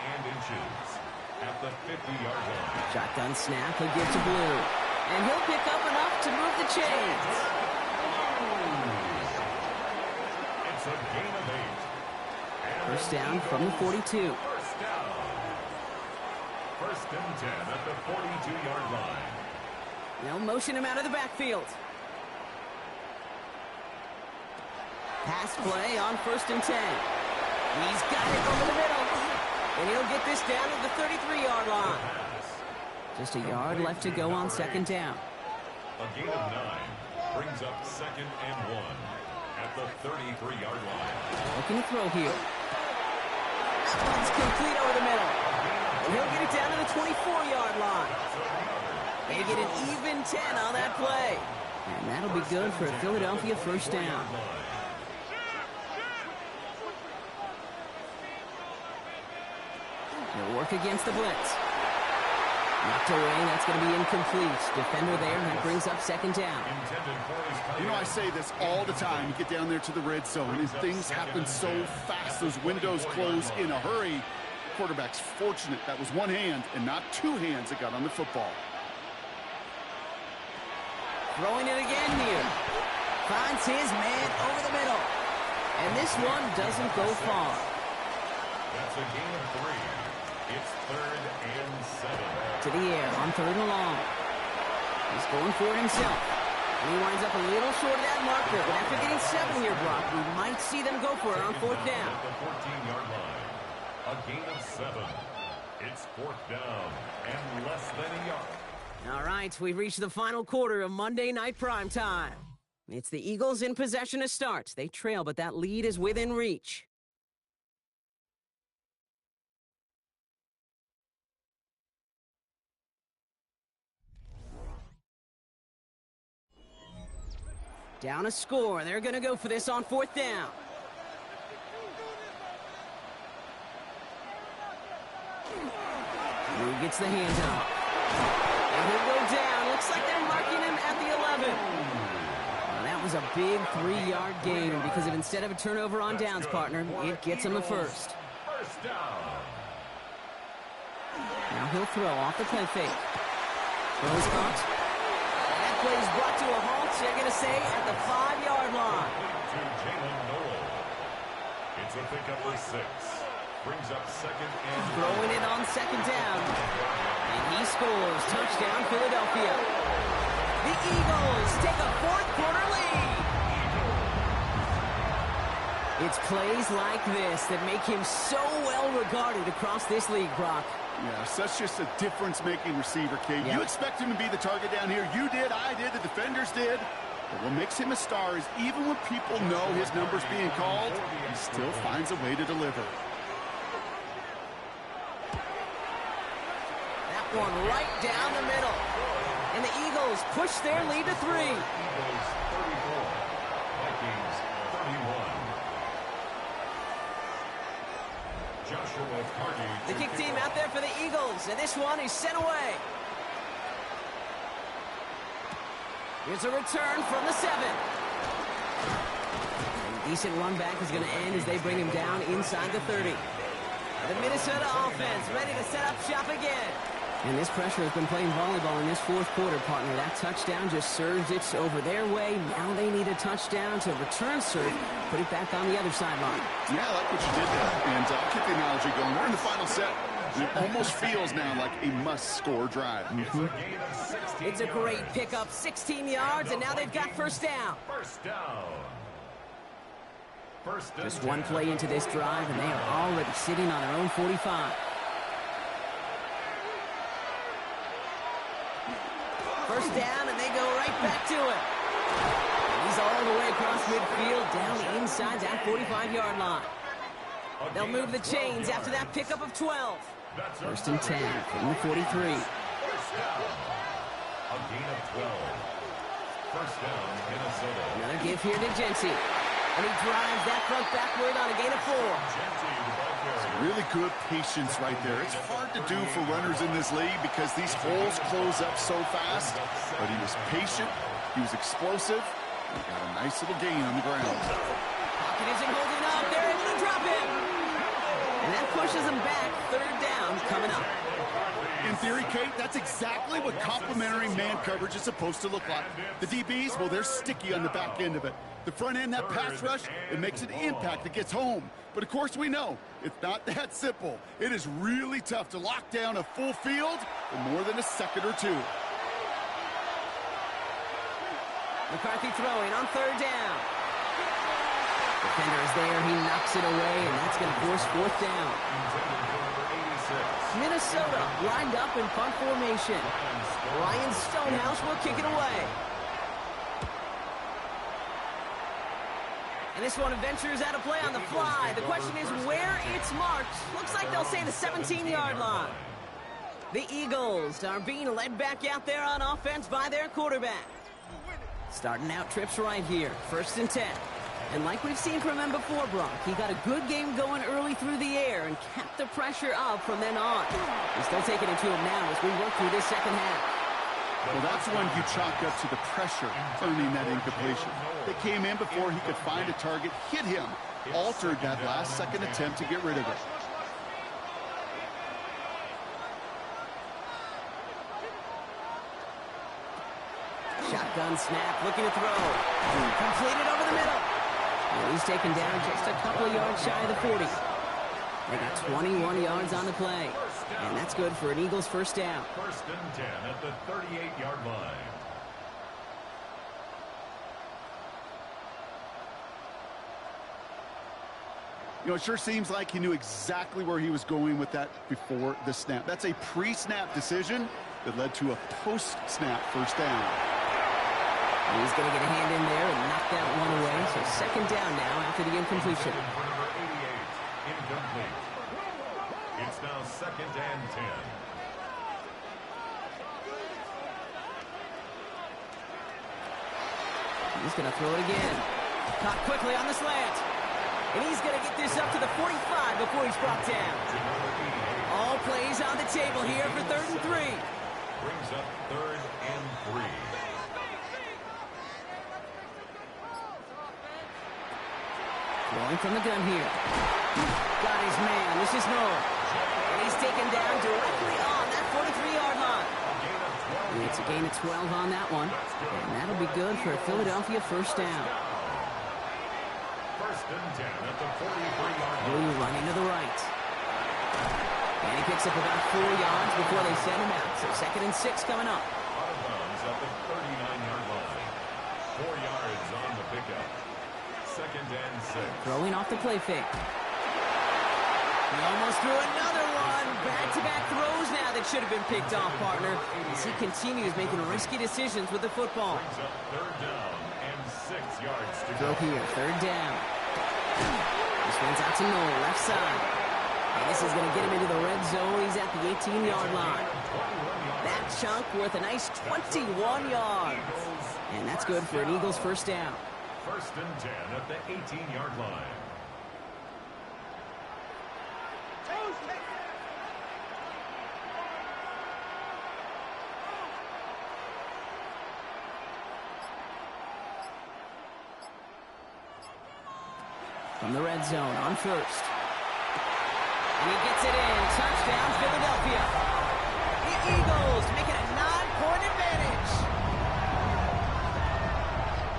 At the 50-yard line. Shotgun snap, he'll give to Blue. And he'll pick up enough to move the chains. It's a gain of 8. First down from the 42. First down. First and 10 at the 42-yard line. They'll motion him out of the backfield. Pass play on first and 10. He's got it over the middle. And he'll get this down to the 33-yard line. Just a yard left to go on second down. A gain of 9 brings up second and 1 at the 33-yard line. Looking to throw here. It's complete over the middle. And he'll get it down to the 24-yard line. They get an even 10 on that play. And that'll be good for a Philadelphia first down. They'll work against the blitz. Knocked away, that's going to be incomplete. Defender there, that brings up second down. You know, I say this all the time. You get down there to the red zone, and things happen so fast. Those windows close in a hurry. Quarterback's fortunate that was one hand and not two hands that got on the football. Throwing it again here. Finds his man over the middle. And this one doesn't go far. That's a gain of 3. It's third and 7. To the air on third and long. He's going for it himself. And he winds up a little short of that marker. But after getting 7 here, Brock, we might see them go for it on fourth down. At the 14-yard line. A gain of 7. It's fourth down and less than a yard. All right, we've reached the final quarter of Monday Night Primetime. It's the Eagles in possession to start. They trail, but that lead is within reach. Down a score. They're going to go for this on fourth down. Blue gets the hand up. And he'll go down. Looks like they're marking him at the 11. Well, that was a big 3-yard gain because of instead of a turnover on downs, partner, it gets him the first. First down. Now he'll throw off the play fake. Throws caught. That play is brought to a halt, so they're going to say at the 5-yard line. It's a pickup for 6. Brings up second and throwing it on second down. And he scores. Touchdown, Philadelphia. The Eagles take a fourth-quarter lead. It's plays like this that make him so well regarded across this league, Brock. Yeah, such just a difference-making receiver, Kate. Yep. You expect him to be the target down here. You did, I did, the defenders did. But what makes him a star is even when people know his number's being called, he still finds a way to deliver. That one right down the middle. And the Eagles push their lead to 3. Eagles 34, Vikings 31. Joshua Carty. The kick team out there for the Eagles, and this one is sent away. Here's a return from the 7. Decent run back is going to end as they bring him down inside the 30. The Minnesota offense ready to set up shop again. And this pressure has been playing volleyball in this fourth quarter, partner. That touchdown just served it over their way. Now they need a touchdown to return serve, put it back on the other sideline. Yeah, I like what you did there. And I'll keep the analogy going. We're in the final set. It almost feels now like a must-score drive. It's a great pickup, 16 yards, and now they've got first down. Just one play into this drive, and they are already sitting on their own 45. First down, and they go right back to it. He's all the way across midfield, down inside that 45-yard line. They'll move the chains after that pickup of 12. First and 10 from the 43. A gain of 12. First down, Minnesota. Another give here to Genty. And he drives that front backward on a gain of 4. Really good patience right there. It's hard to do for runners in this league because these holes close up so fast. But he was patient, he was explosive, and got a nice little gain on the ground. Pocket isn't holding up. They're able to drop him. And that pushes him back. Third down coming up. In theory, Kate, that's exactly what complementary man coverage is supposed to look like. The DBs, well, they're sticky on the back end of it. The front end, that pass rush, it makes an impact that gets home. But, of course, we know it's not that simple. It is really tough to lock down a full field for more than a second or two. McCarthy throwing on third down. Defender is there. He knocks it away, and that's going to force fourth down. Minnesota lined up in punt formation. Ryan Stonehouse will kick it away. And this one ventures out of play on the fly. The question is where it's marked. Looks like they'll say the 17-yard line. The Eagles are being led back out there on offense by their quarterback. Starting out trips right here. First and 10. And like we've seen from him before, Brock, he got a good game going early through the air and kept the pressure up from then on. He's still taking it to him now as we work through this second half. Well, that's one you chalk up to the pressure earning that incompletion. They came in before he could find a target, hit him, altered that last-second attempt to get rid of it. Shotgun snap, looking to throw. Completed over the middle. And he's taken down just a couple of yards shy of the 40. They got 21 yards on the play. And that's good for an Eagles first down. First and 10 at the 38-yard line. You know, it sure seems like he knew exactly where he was going with that before the snap. That's a pre-snap decision that led to a post-snap first down. He's going to get a hand in there and knock that one away. So second down now after the incompletion. Number 88, incomplete. It's now second and 10. He's going to throw it again. Caught quickly on the slant. And he's going to get this up to the 45 before he's brought down. All plays on the table here for 3rd and 3. Brings up 3rd and 3. Rolling from the gun here. Got his man. This is Noel. And he's taken down directly on that 43-yard line. It's a gain of 12 on that one. And that'll be good for a Philadelphia first down. First and 10 at the 43-yard line. Blue running to the right. And he picks up about 4 yards before they send him out. So second and 6 coming up. Out of bounds at the 39-yard line. 4 yards on the pickup. Second and 6. Throwing off the play fake. He almost threw another one. Back-to-back throws now that should have been picked off, partner. As he continues making risky decisions with the football. Brings up 3rd down and 6 yards to Throw go. here, 3rd down. This one's out to Noel, left side. And this is going to get him into the red zone. He's at the 18-yard line. That chunk worth a nice 21 yards. And that's good for an Eagles first down. First and 10 at the 18-yard line. from the red zone on first. And he gets it in. Touchdown, Philadelphia. The Eagles make it a 9-point advantage.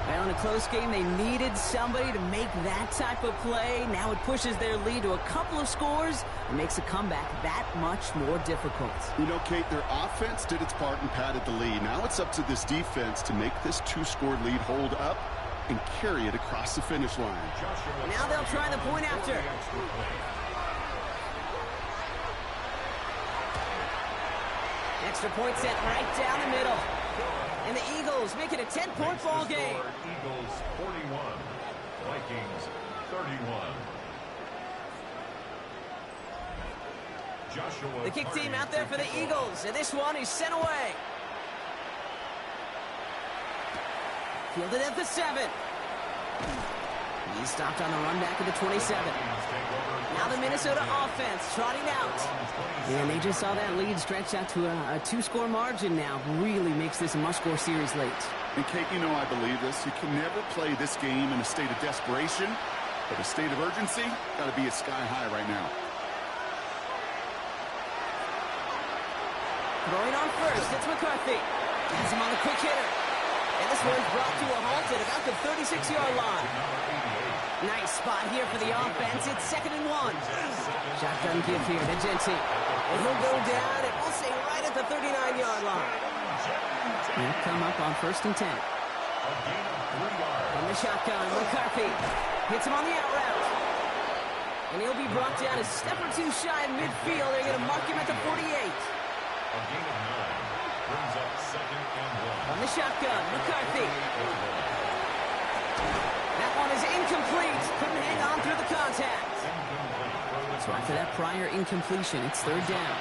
Well, in a close game, they needed somebody to make that type of play. Now it pushes their lead to a couple of scores and makes a comeback that much more difficult. You know, Kate, their offense did its part and padded the lead. Now it's up to this defense to make this 2-score lead hold up and carry it across the finish line. Now they'll try the point after. Extra point set right down the middle. And the Eagles make it a 10-point ball game. Eagles 41, Vikings 31. The kick team out there for the Eagles, and this one is sent away. Fielded at the 7. He's stopped on the run back at the 27. Now the Minnesota offense trotting out. And they just saw that lead stretch out to a 2-score margin now. Really makes this a must-score series late. And Kate, you know I believe this. You can never play this game in a state of desperation, but a state of urgency got to be at sky high right now. Throwing on first, it's McCarthy. Has him on the quick hitter. And this one's brought to a halt at about the 36-yard line. Nice spot here for the offense. It's 2nd and 1. Shotgun give here to Genty. And he'll go down, and we'll say right at the 39-yard line. He'll come up on 1st and 10. From the shotgun, McCarthy hits him on the out route. And he'll be brought down a step or two shy of midfield. They're going to mark him at the 48. A gain of 9 brings up 2nd and 1. On the shotgun, McCarthy. That one is incomplete. Couldn't hang on through the contact. So after that prior incompletion, it's 3rd down.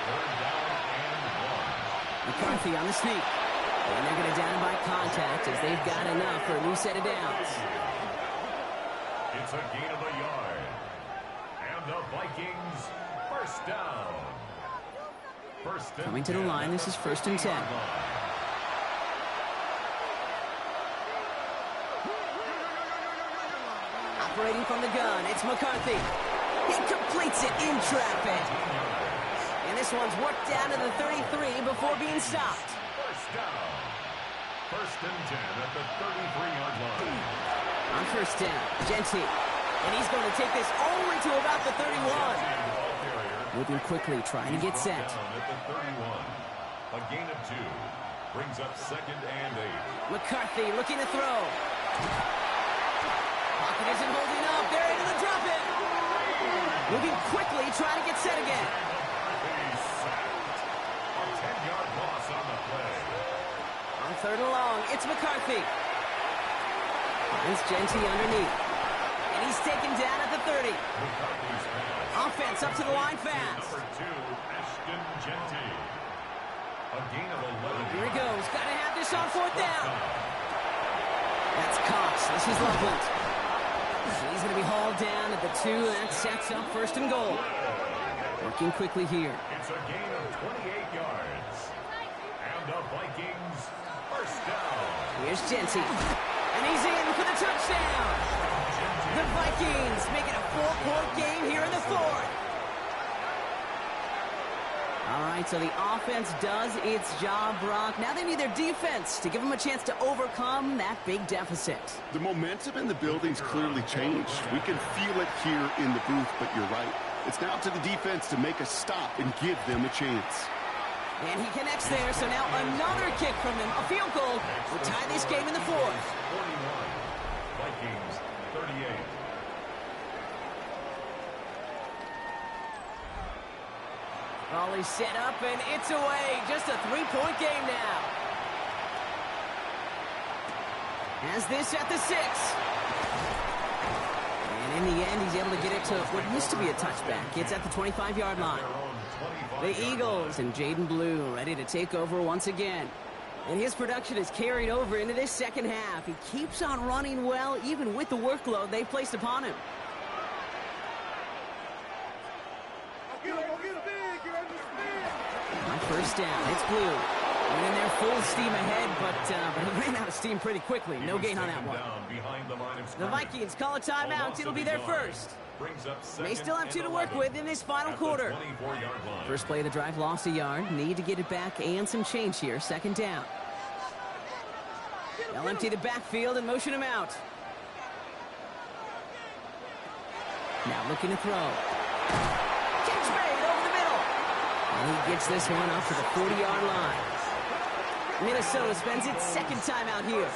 McCarthy on the sneak. And they're going to down by contact as they've got enough for a new set of downs. It's a gain of a yard. And the Vikings first down. Coming to the line, this is 1st and 10. Operating from the gun, it's McCarthy. He completes it in traffic. And this one's worked down to the 33 before being stopped. First down. 1st and 10 at the 33-yard line. On 1st down, Genty. And he's going to take this only to about the 31. Moving quickly, trying to get set. At the 31. A gain of 2 brings up 2nd and 8. McCarthy looking to throw. Pocket isn't holding up. They're able to drop it. Moving quickly, trying to get set again. A 10-yard loss on the play. On 3rd and long, it's McCarthy. Finds Genty underneath. And he's taken down at the 30. McCarthy's pass. Offense up to the line fast. Number 2, Ashton Genty. A gain of 11. Here he goes. Got to have this on 4th down. That's Cox. This is Loveland. He's going to be hauled down at the 2. That sets up 1st and goal. Working quickly here. It's a gain of 28 yards. And the Vikings first down. Here's Genty. And he's in for the touchdown. The Vikings make it a 4-point game here in the 4th. All right, so the offense does its job, Brock. Now they need their defense to give them a chance to overcome that big deficit. The momentum in the building's clearly changed. We can feel it here in the booth, but you're right. It's now to the defense to make a stop and give them a chance. And he connects there, so now another kick from him. A field goal will tie this game in the 4th. 41. Vikings 38. Volley set up, and it's away. Just a 3-point game now. Has this at the 6. And in the end, he's able to get it to what used to be a touchback. It's at the 25-yard line. The Eagles and Jaden Blue ready to take over once again. And his production is carried over into this 2nd half. He keeps on running well, even with the workload they've placed upon him. On 1st down, it's Blue. Went in there full steam ahead, but he ran out of steam pretty quickly. No gain on that one. The Vikings call a timeout. It'll be their first. They still have 2 to work with in this final quarter. First play of the drive, lost a yard. Need to get it back and some change here. Second down. They'll empty the backfield and motion him out. Now looking to throw. Catch made over the middle. And he gets this one up to the 40-yard line. Minnesota spends its second time out here.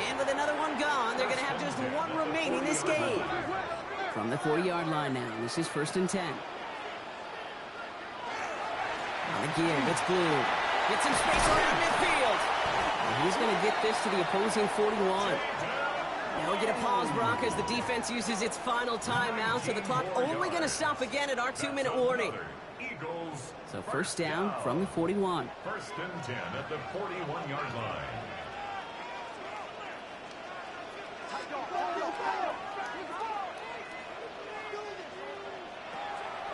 And with another one gone, they're going to have just one remaining this game. From the 40-yard line now, this is 1st and 10. On the give, it's Blue. Get some space around midfield. And he's going to get this to the opposing 41. Now we get a pause, Brock, as the defense uses its final timeout, so the clock only going to stop again at our 2-minute warning. So first down from the 41. 1st and 10 at the 41-yard line.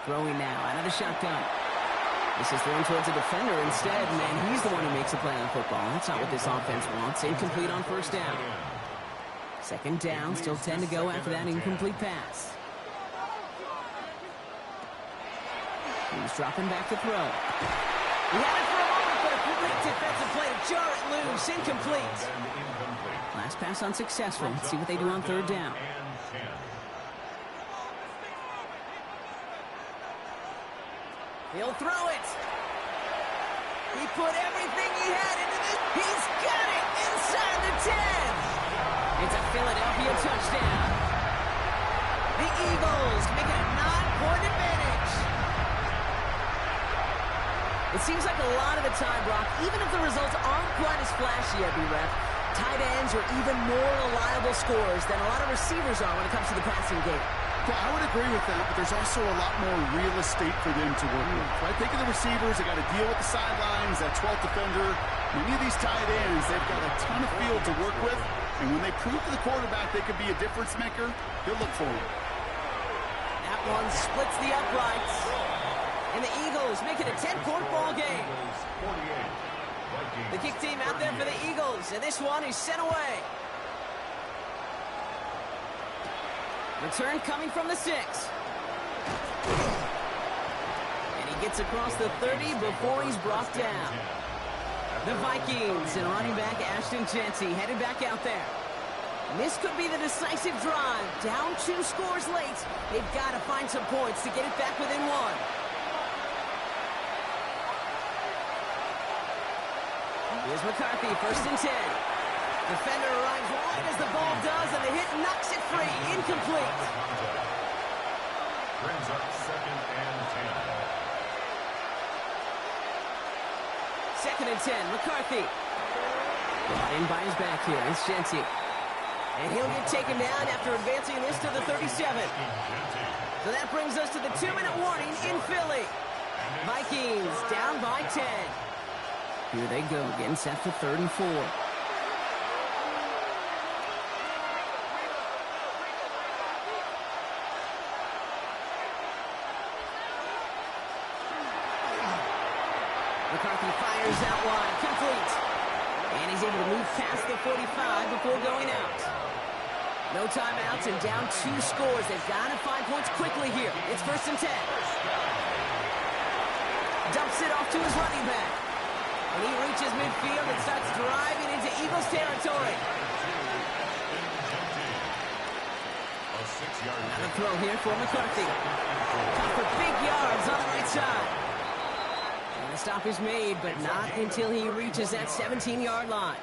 Throwing now out of the shotgun. This is thrown towards a defender instead, and he's the one who makes a play on football. That's not what this offense wants. Incomplete on first down. Second down, still 10 to go after that incomplete pass. He's dropping back to throw. He had it for a moment, but a quick defensive play to jar it loose. Incomplete. Last pass unsuccessful. Let's see what they do on third down. He'll throw it. He put everything he had into this. He's got it inside the 10. It's a Philadelphia touchdown. The Eagles make it a 9-point advantage. It seems like a lot of the time, Brock, even if the results aren't quite as flashy every rep, tight ends are even more reliable scorers than a lot of receivers are when it comes to the passing game. Yeah, I would agree with that, but there's also a lot more real estate for them to work with. Right? Think of the receivers. They got to deal with the sidelines, that 12th defender. Many of these tight ends, they've got a ton of field to work with, and when they prove to the quarterback they could be a difference maker, he'll look for him. That one splits the uprights, and the Eagles make it a 10-point ball game. The kick team out there for the Eagles, and this one is sent away. Return coming from the 6. And he gets across the 30 before he's brought down. The Vikings and running back Ashton Jeanty headed back out there. And this could be the decisive drive. Down 2 scores late. They've got to find some points to get it back within 1. Here's McCarthy, 1st and 10. Defender arrives right as the ball does, and the hit knocks it free. Incomplete. Brings up 2nd and 10. 2nd and 10, McCarthy. Brought in by his back here. It's Jeanty. And he'll get taken down after advancing this to the 37. So that brings us to the 2-minute warning in Philly. Vikings down by 10. Here they go, getting set for 3rd and 4. McCarthy fires out wide, complete. And he's able to move past the 45 before going out. No timeouts and down 2 scores. They've got to find points quickly here. It's 1st and 10. Dumps it off to his running back. And he reaches midfield and starts driving into Eagles territory. Another throw here for McCarthy. Caught for big yards on the right side. The stop is made, but not until he reaches that 17-yard line.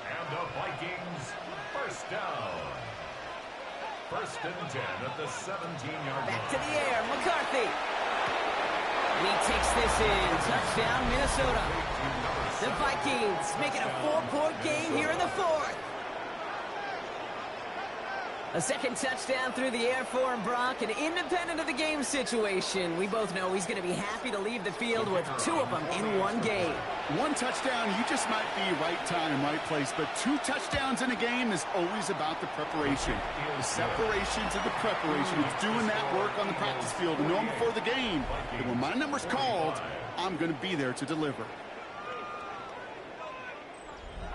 And the Vikings, 1st down. 1st and 10 at the 17-yard line. Back to the air, McCarthy. And he takes this in. Touchdown, Minnesota. The Vikings make it a 4-point game here in the 4th. A second touchdown through the air for him, Brock, and independent of the game situation, we both know he's going to be happy to leave the field with 2 of them in one game. 1 touchdown, you just might be right time, right place, but 2 touchdowns in a game is always about the preparation. The separation to the preparation. It's doing that work on the practice field and knowing before the game that when my number's called, I'm going to be there to deliver.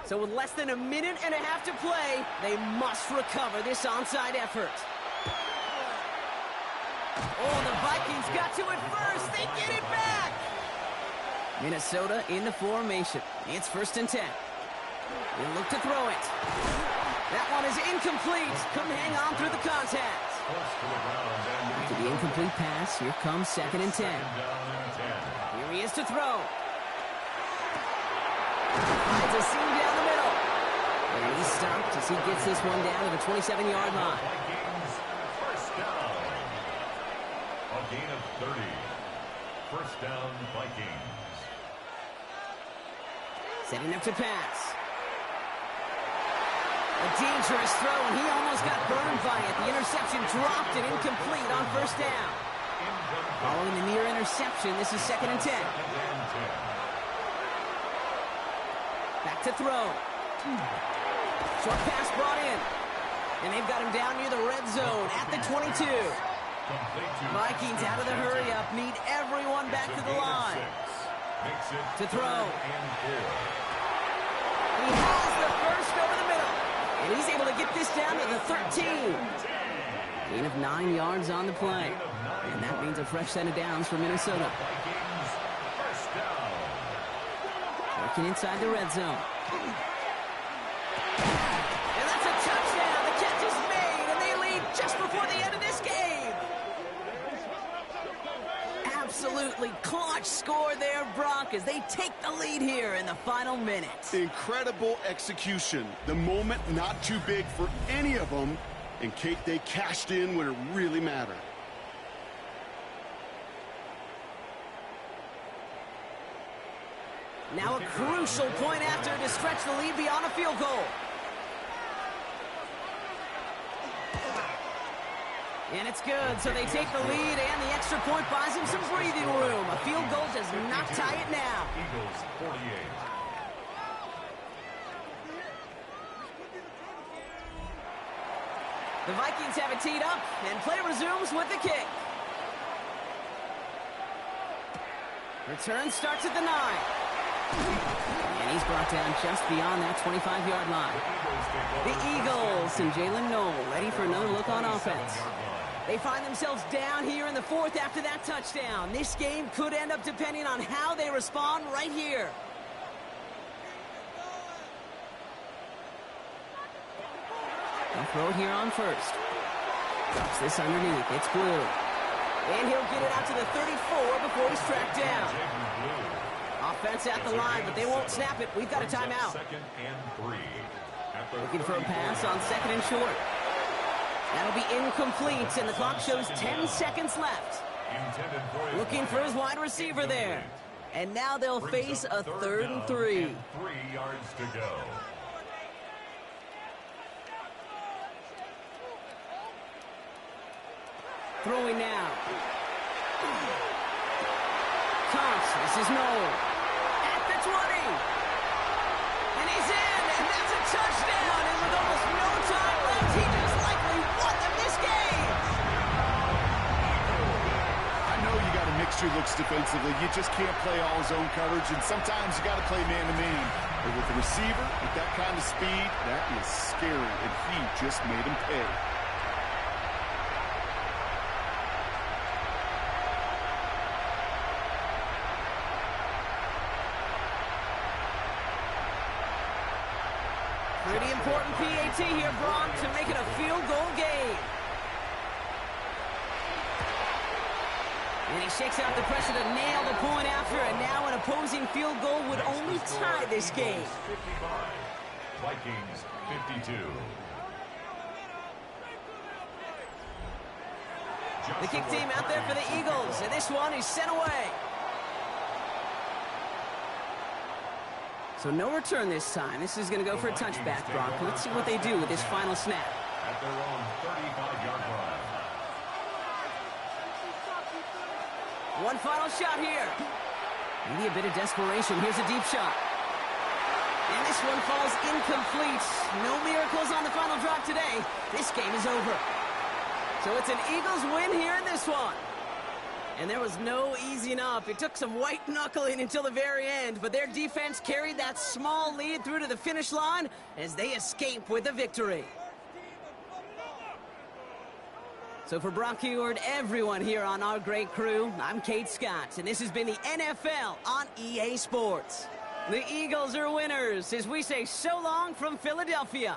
So with less than a minute and a half to play, they must recover this onside effort. Oh, the Vikings got to it first. They get it back. Minnesota in the formation. It's 1st and 10. They'll look to throw it. That one is incomplete. Couldn't hang on through the contact. To the incomplete pass, here comes 2nd and 10. Here he is to throw. Finds a seam down the middle. And he's stopped as he gets this one down to the 27-yard line. First down. A gain of 30. First down, Vikings. Setting up to pass. A dangerous throw, and he almost got burned by it. The interception dropped and incomplete on 1st down. Following the near interception, this is 2nd and 10. Back to throw. Short pass brought in. And they've got him down near the red zone at the 22. Vikings out of the hurry-up, need everyone back to the line. To throw. He has the first over the middle. And he's able to get this down to the 13. Gain of 9 yards on the play. And that means a fresh set of downs for Minnesota. Working inside the red zone. And that's a touchdown. The catch is made, and they lead just before the end of this game. Absolutely clutch score there, Brock, as they take the lead here in the final minute. Incredible execution. The moment not too big for any of them. And, Kate, they cashed in when it really mattered. Now a crucial point after to stretch the lead beyond a field goal. And it's good, so they take the lead, and the extra point buys them some breathing room. A field goal does not tie it now. Eagles 48. The Vikings have it teed up, and play resumes with the kick. Return starts at the 9. And he's brought down just beyond that 25-yard line. The Eagles and Jalen Noel ready for another look on offense. They find themselves down here in the 4th after that touchdown. This game could end up depending on how they respond right here. They'll throw it here on 1st. Drops this underneath. It's Blue. And he'll get it out to the 34 before he's tracked down. Offense at the line, but they won't snap it. We've got a timeout. 2nd and 3. Looking for a pass on 2nd and short. That'll be incomplete, and the clock shows 10 seconds left. Looking for his wide receiver there. And now they'll face a 3rd and 3. 3 yards to go. Throwing now. Counts. This is Noel. At the 20. And he's in, and that's a touchdown. And with almost no time left, he just likely won them this game. I know you got to mix your looks defensively. You just can't play all zone coverage, and sometimes you got to play man-to-man. But with the receiver, with that kind of speed, that is scary, and he just made him pay. Pretty important PAT here, Brock, to make it a field goal game. And he shakes out the pressure to nail the point after, and now an opposing field goal would only tie this game. 55. Vikings 52. The kick team out there for the Eagles, and this one is sent away. So no return this time. This is going to go for a touchback, Brock. Let's see what they do with this final snap. At their own 35-yard line. One final shot here. Maybe a bit of desperation. Here's a deep shot. And this one falls incomplete. No miracles on the final drive today. This game is over. So it's an Eagles win here in this one. And there was no easing up. It took some white knuckling until the very end, but their defense carried that small lead through to the finish line as they escape with a victory. So for Brock Eward, everyone here on our great crew, I'm Kate Scott, and this has been the NFL on EA Sports. The Eagles are winners as we say so long from Philadelphia.